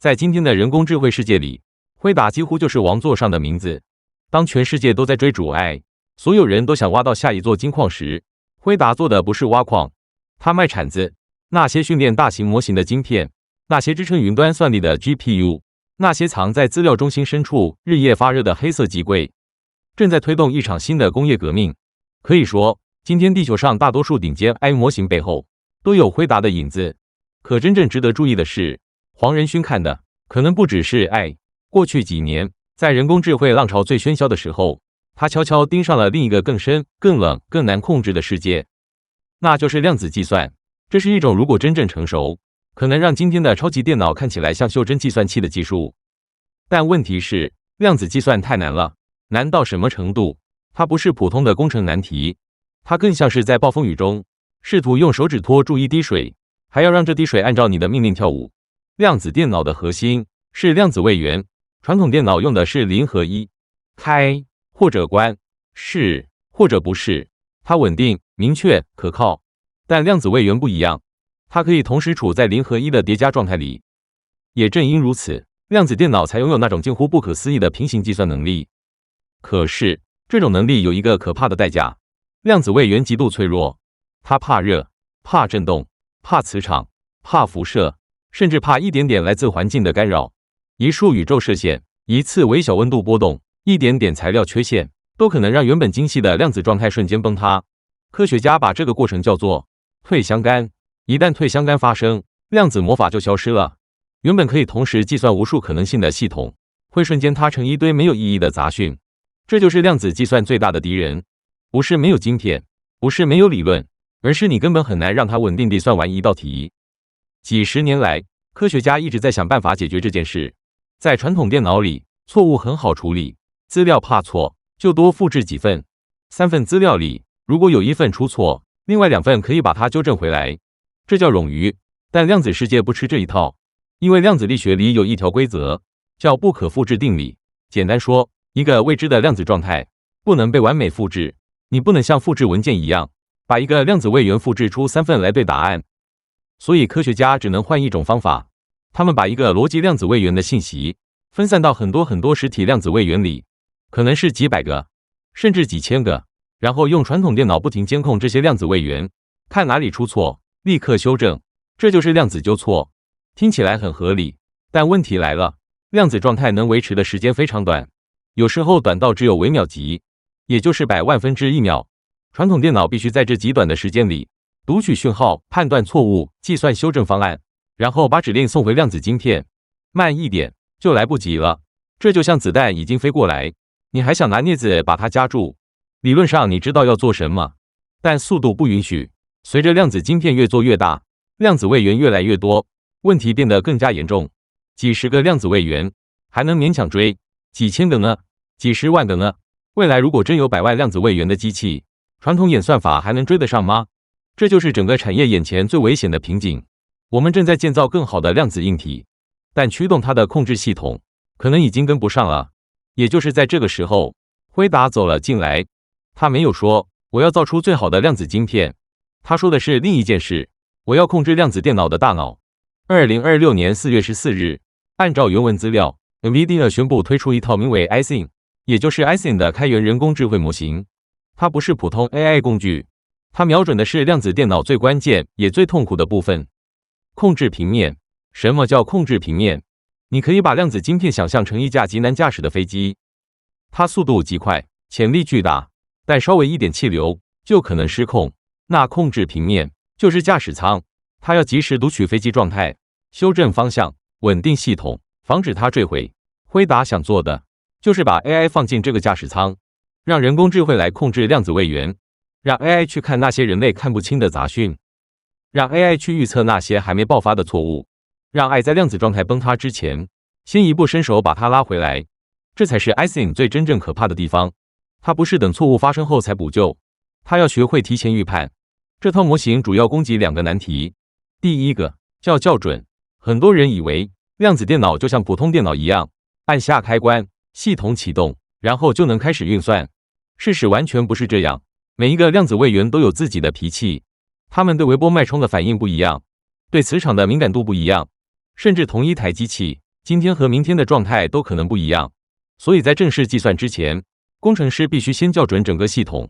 在今天的人工智慧世界裡，輝達幾乎就是王座上的名字。當全世界都在追逐 AI， 所有人都想挖到下一座金礦時，輝達做的不是挖礦，它賣鏟子。那些訓練大型模型的晶片，那些支撐雲端算力的 GPU， 那些藏在資料中心深處日夜發熱的黑色機櫃，正在推動一場新的工業革命。可以說，今天地球上大多數頂尖 AI 模型背後都有輝達的影子。可真正值得注意的是，黃仁勳看的可能不只是 AI。過去幾年，在人工智慧浪潮最喧囂的時候，他悄悄盯上了另一個更深、更冷、更難控制的世界，那就是量子計算。這是一種如果真正成熟，可能讓今天的超級電腦看起來像袖珍計算器的技術。但問題是，量子計算太難了，難到什麼程度？它不是普通的工程難題，它更像是在暴風雨中試圖用手指托住一滴水，還要讓這滴水按照你的命令跳舞。量子電腦的核心是量子位元，傳統電腦用的是0和1，開或者關，是或者不是，它穩定、明確、可靠。但量子位元不一樣，它可以同時處在0和1的疊加狀態裡。也正因如此，量子電腦才擁有那種近乎不可思議的平行計算能力。可是，這種能力有一個可怕的代價：量子位元極度脆弱，它怕熱、怕震動、怕磁場、怕輻射，甚至怕一點點來自環境的干擾。一束宇宙射線，一次微小溫度波動，一點點材料缺陷，都可能讓原本精細的量子狀態瞬間崩塌。科學家把這個過程叫做退相干。一旦退相干發生，量子魔法就消失了。原本可以同時計算無數可能性的系統，會瞬間塌成一堆沒有意義的雜訊。這就是量子計算最大的敵人，不是沒有晶片，不是沒有理論，而是你根本很難讓它穩定地算完一道題。幾十年來，科學家一直在想辦法解決這件事。在傳統電腦裡，錯誤很好處理，資料怕錯，就多複製幾份。3份資料裡，如果有1份出錯，另外2份可以把它糾正回來，這叫冗餘。但量子世界不吃這一套，因為量子力學裡有一條規則，叫不可複製定理。簡單說，一個未知的量子狀態不能被完美複製，你不能像複製文件一樣，把一個量子位元複製出3份來對答案。所以科學家只能換一種方法，他們把一個邏輯量子位元的信息分散到很多實體量子位元裡，可能是幾百個，甚至幾千個，然後用傳統電腦不停監控這些量子位元，看哪裡出錯，立刻修正。這就是量子糾錯。聽起來很合理，但問題來了，量子狀態能維持的時間非常短，有時候短到只有微秒級，也就是100萬分之1秒。傳統電腦必須在這極短的時間裡讀取訊號，判斷錯誤，計算修正方案，然後把指令送回量子晶片。慢一點就來不及了。這就像子彈已經飛過來，你還想拿鑷子把它夾住。理論上你知道要做什麼，但速度不允許。隨着量子晶片越做越大，量子位元越來越多，問題變得更加嚴重。幾十個量子位元還能勉強追，幾千個呢？幾十萬個呢？未來如果真有100萬量子位元的機器，傳統演算法還能追得上嗎？這就是整個產業眼前最危險的瓶頸。我們正在建造更好的量子硬體，但驅動它的控制系統可能已經跟不上了。也就是在這個時候，輝達走了進來。他沒有說我要造出最好的量子晶片，他說的是另一件事，我要控制量子電腦的大腦。2026年4月14日，按照原文資料 ，NVIDIA 宣布推出一套名為 Ising， 也就是 Ising 的開源人工智慧模型。它不是普通 AI 工具，它瞄準的是量子電腦最關鍵也最痛苦的部分——控制平面。什麼叫控制平面？你可以把量子晶片想象成一架極難駕駛的飛機，它速度極快，潛力巨大，但稍微一點氣流就可能失控。那控制平面就是駕駛艙，它要及時讀取飛機狀態，修正方向，穩定系統，防止它墜毀。輝達想做的就是把 AI 放進這個駕駛艙，讓人工智慧來控制量子位元，讓 AI 去看那些人類看不清的雜訊，讓 AI 去預測那些還沒爆發的錯誤，讓AI在量子狀態崩塌之前，先一步伸手把它拉回來。這才是 Ising 最真正可怕的地方。它不是等錯誤發生後才補救，它要學會提前預判。這套模型主要攻擊2個難題。第一個叫校準。很多人以為量子電腦就像普通電腦一樣，按下開關，系統啟動，然後就能開始運算。事實完全不是這樣。每一個量子位元都有自己的脾氣，它們對微波脈衝的反應不一樣，對磁場的敏感度不一樣，甚至同一台機器今天和明天的狀態都可能不一樣，所以在正式計算之前，工程師必須先校準整個系統。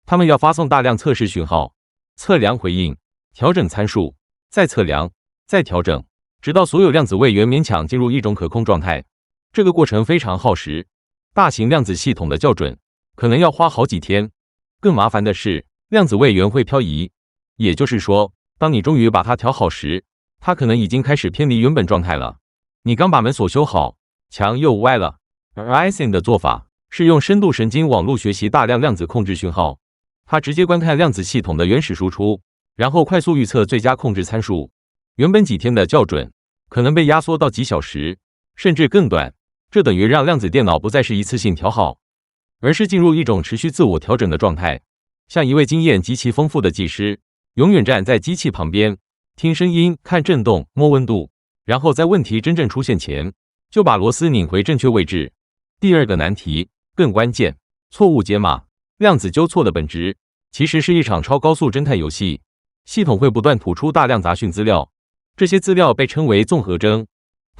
他們要發送大量測試訊號，測量回應，調整參數，再測量，再調整，直到所有量子位元勉強進入一種可控狀態。這個過程非常耗時，大型量子系統的校準可能要花好幾天。更麻煩的是，量子位元會漂移，也就是說，當你終於把它調好時，它可能已經開始偏離原本狀態了。你剛把門鎖修好，牆又歪了。而 Ising 的做法是用深度神經網絡學習大量量子控制訊號，它直接觀看量子系統的原始輸出，然後快速預測最佳控制參數。原本幾天的校準可能被壓縮到幾小時，甚至更短。這等於讓量子電腦不再是一次性調好，而是進入一種持續自我調整的狀態，像一位經驗極其豐富的技師，永遠站在機器旁邊，聽聲音、看震動、摸溫度，然後在問題真正出現前，就把螺絲擰回正確位置。第二個難題更關鍵，錯誤解碼。量子糾錯的本質其實是一場超高速偵探遊戲，系統會不斷吐出大量雜訊資料，這些資料被稱為綜合徵。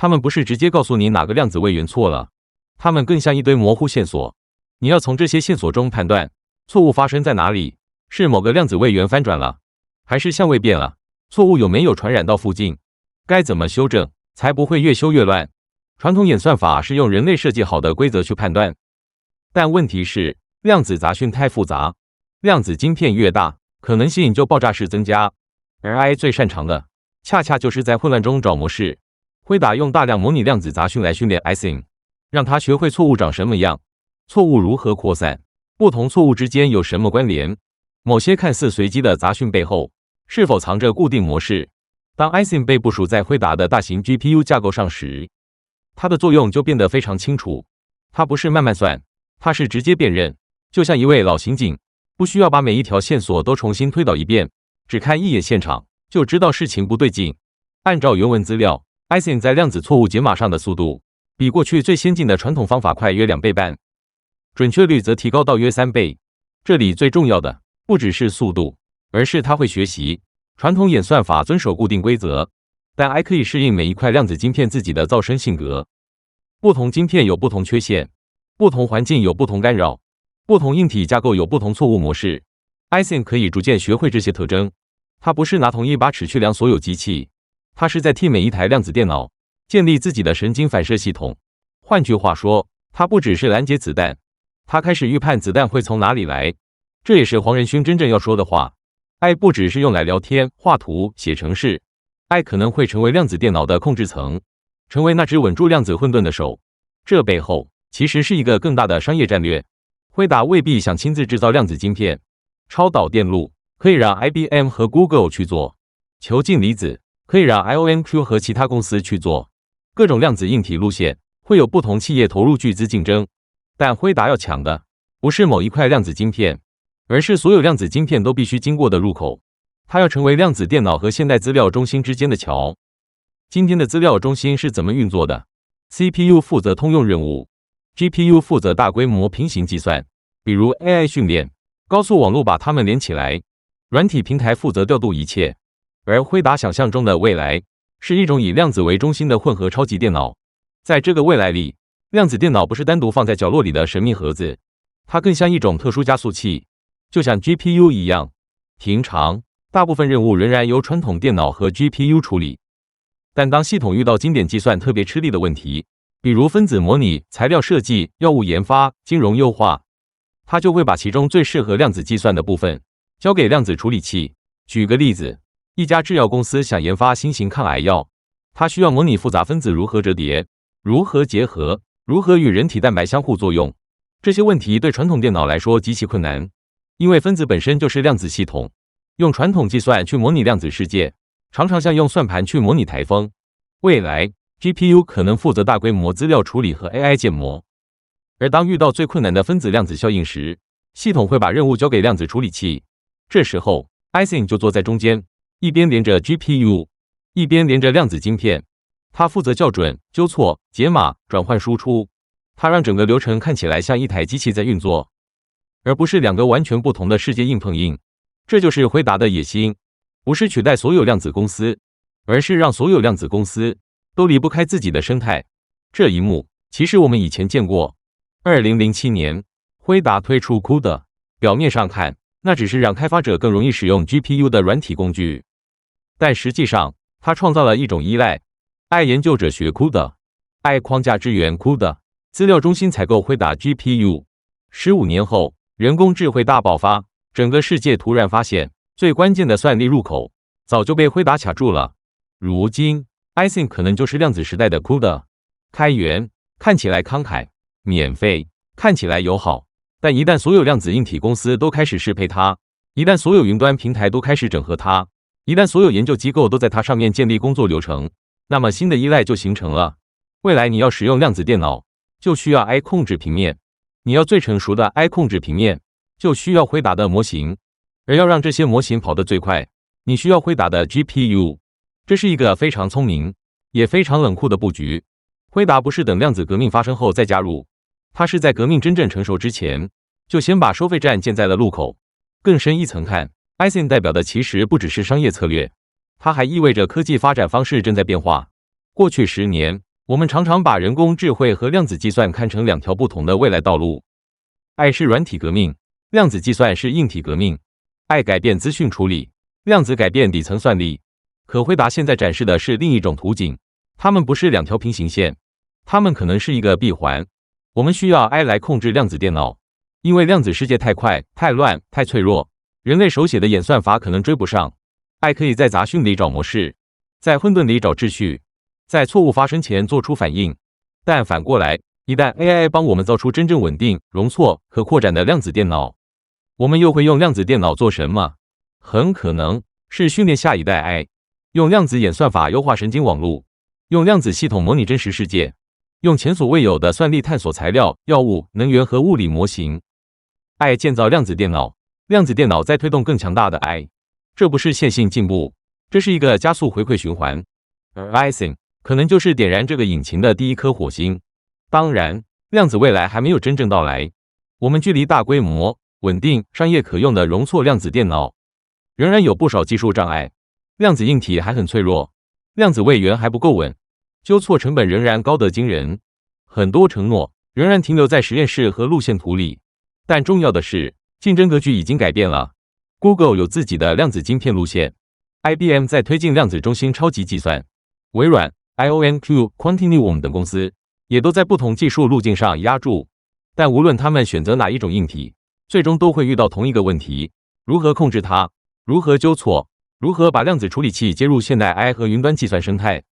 他們不是直接告訴你哪個量子位元錯了，他們更像一堆模糊線索。你要從這些線索中判斷錯誤發生在哪裡，是某個量子位元翻轉了，還是相位變了？錯誤有沒有傳染到附近？該怎麼修正，才不會越修越亂？傳統演算法是用人類設計好的規則去判斷，但問題是量子雜訊太複雜，量子晶片越大，可能性就爆炸式增加。而 AI 最擅長的，恰恰就是在混亂中找模式。輝達用大量模擬量子雜訊來訓練 Ising， 讓他學會錯誤長什麼樣，錯誤如何擴散，不同錯誤之間有什麼關聯，某些看似隨機的雜訊背後是否藏着固定模式。當 Ising 被部署在輝達的大型 GPU 架構上時，它的作用就變得非常清楚。它不是慢慢算，它是直接辨認，就像一位老刑警，不需要把每一條線索都重新推導一遍，只看一眼現場就知道事情不對勁。按照原文資料，Ising 在量子錯誤解碼上的速度比過去最先進的傳統方法快約2倍半，準確率則提高到約3倍。這裡最重要的不只是速度，而是它會學習。傳統演算法遵守固定規則，但 AI 可以適應每一塊量子晶片自己的噪聲性格。不同晶片有不同缺陷，不同環境有不同干擾，不同硬體架構有不同錯誤模式。Ising 可以逐漸學會這些特徵。它不是拿同一把尺去量所有機器，它是在替每一台量子電腦建立自己的神經反射系統。換句話說，它不只是攔截子彈，它開始預判子彈會從哪裡來。這也是黃仁勳真正要說的話。AI 不只是用來聊天、畫圖、寫程式，AI 可能會成為量子電腦的控制層，成為那只穩住量子混沌的手。這背後其實是一個更大的商業戰略。輝達未必想親自製造量子晶片，超導電路可以讓 IBM 和 Google 去做，球徑離子可以讓 IonQ 和其他公司去做。各種量子硬體路線會有不同企業投入巨資競爭，但輝達要搶的不是某一塊量子晶片，而是所有量子晶片都必須經過的入口。它要成為量子電腦和現代資料中心之間的橋。今天的資料中心是怎麼運作的？ CPU 負責通用任務， GPU 負責大規模平行計算，比如 AI 訓練，高速網絡把它們連起來，軟體平台負責調度一切。而輝達想象中的未來是一種以量子為中心的混合超級電腦。在這個未來裡，量子電腦不是單獨放在角落裡的神秘盒子，它更像一種特殊加速器，就像 GPU 一樣。平常大部分任務仍然由傳統電腦和 GPU 處理，但當系統遇到經典計算特別吃力的問題，比如分子模擬、材料設計、藥物研發、金融優化，它就會把其中最適合量子計算的部分交給量子處理器。舉個例子，一家製藥公司想研發新型抗癌藥，它需要模擬複雜分子如何折疊、如何結合、如何與人體蛋白相互作用。這些問題對傳統電腦來說極其困難，因為分子本身就是量子系統，用傳統計算去模擬量子世界，常常像用算盤去模擬颱風。未來 GPU 可能負責大規模資料處理和 AI 建模，而當遇到最困難的分子量子效應時，系統會把任務交給量子處理器。這時候 Ising 就坐在中間，一邊連着 GPU， 一邊連着量子晶片。它負責校準、糾錯、解碼、轉換輸出，它讓整個流程看起來像一台機器在運作，而不是兩個完全不同的世界硬碰硬。這就是輝達的野心，不是取代所有量子公司，而是讓所有量子公司都離不開自己的生態。這一幕其實我們以前見過。2007年，輝達推出 CUDA， 表面上看，那只是讓開發者更容易使用 GPU 的軟體工具，但實際上，它創造了一種依賴。愛研究者學 CUDA， 愛框架支援 CUDA， 資料中心採購輝達 GPU。15年後，人工智慧大爆發，整個世界突然發現，最關鍵的算力入口早就被輝達卡住了。如今 ，iSync 可能就是量子時代的 CUDA。開源看起來慷慨，免費看起來友好，但一旦所有量子硬體公司都開始適配它，一旦所有雲端平台都開始整合它，一旦所有研究機構都在它上面建立工作流程，那麼新的依賴就形成了。未來你要使用量子電腦，就需要 AI 控制平面。你要最成熟的 AI 控制平面，就需要輝達的模型。而要讓這些模型跑得最快，你需要輝達的 GPU。這是一個非常聰明，也非常冷酷的布局。輝達不是等量子革命發生後再加入，它是在革命真正成熟之前，就先把收費站建在了路口。更深一層看 ，iSync 代表的其實不只是商業策略，它還意味着科技發展方式正在變化。過去10年，我們常常把人工智慧和量子計算看成兩條不同的未來道路。AI是軟體革命，量子計算是硬體革命。AI改變資訊處理，量子改變底層算力。可輝達現在展示的是另一種圖景。它們不是兩條平行線，它們可能是一個閉環。我們需要 AI 來控制量子電腦，因為量子世界太快、太亂、太脆弱，人類手寫的演算法可能追不上。AI 可以在雜訊裡找模式，在混沌裡找秩序，在錯誤發生前做出反應。但反過來，一旦 AI 幫我們造出真正穩定、容錯和擴展的量子電腦，我們又會用量子電腦做什麼？很可能是訓練下一代 AI， 用量子演算法優化神經網絡。用量子系統模擬真實世界，用前所未有的算力探索材料、藥物、能源和物理模型。AI 建造量子電腦，量子電腦在推動更強大的 AI。這不是線性進步，這是一個加速回饋循環。而 iSync 可能就是點燃這個引擎的第一顆火星。當然，量子未來還沒有真正到來，我們距離大規模、穩定、商業可用的容錯量子電腦仍然有不少技術障礙。量子硬體還很脆弱。量子位元還不夠穩，糾錯成本仍然高得驚人，很多承諾仍然停留在實驗室和路線圖裡。但重要的是，競爭格局已經改變了。Google 有自己的量子晶片路線 ，IBM 在推進量子中心超級計算，微軟、IonQ、Quantinuum 等公司也都在不同技術路徑上壓住。但無論他們選擇哪一種硬體，最終都會遇到同一個問題：如何控制它？如何糾錯？如何把量子處理器接入現代 AI 和雲端計算生態？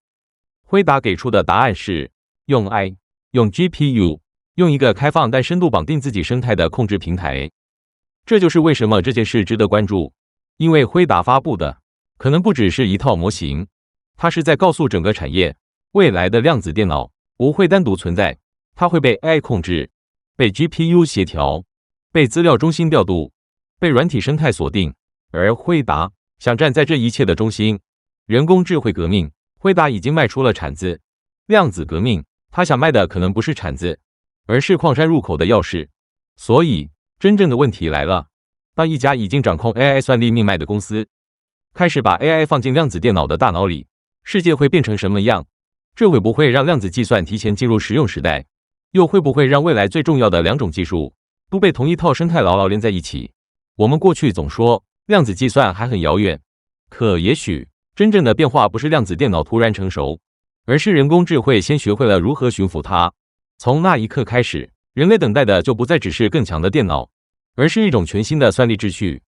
輝達給出的答案是：用 AI， 用 GPU， 用一個開放但深度綁定自己生態的控制平台。這就是為什麼這件事值得關注，因為輝達發布的可能不只是一套模型，它是在告訴整個產業，未來的量子電腦不會單獨存在，它會被 AI 控制，被 GPU 協調，被資料中心調度，被軟體生態鎖定。而輝達想站在這一切的中心。人工智慧革命，輝達已經賣出了鏟子；量子革命，他想賣的可能不是鏟子，而是礦山入口的鑰匙。所以，真正的問題來了：當一家已經掌控 AI 算力命脈的公司，開始把 AI 放進量子電腦的大腦裡，世界會變成什麼樣？這會不會讓量子計算提前進入實用時代？又會不會讓未來最重要的兩種技術都被同一套生態牢牢連在一起？我們過去總說量子計算還很遙遠，可也許真正的變化不是量子電腦突然成熟，而是人工智慧先學會了如何馴服它。從那一刻開始，人類等待的就不再只是更強的電腦，而是一種全新的算力秩序。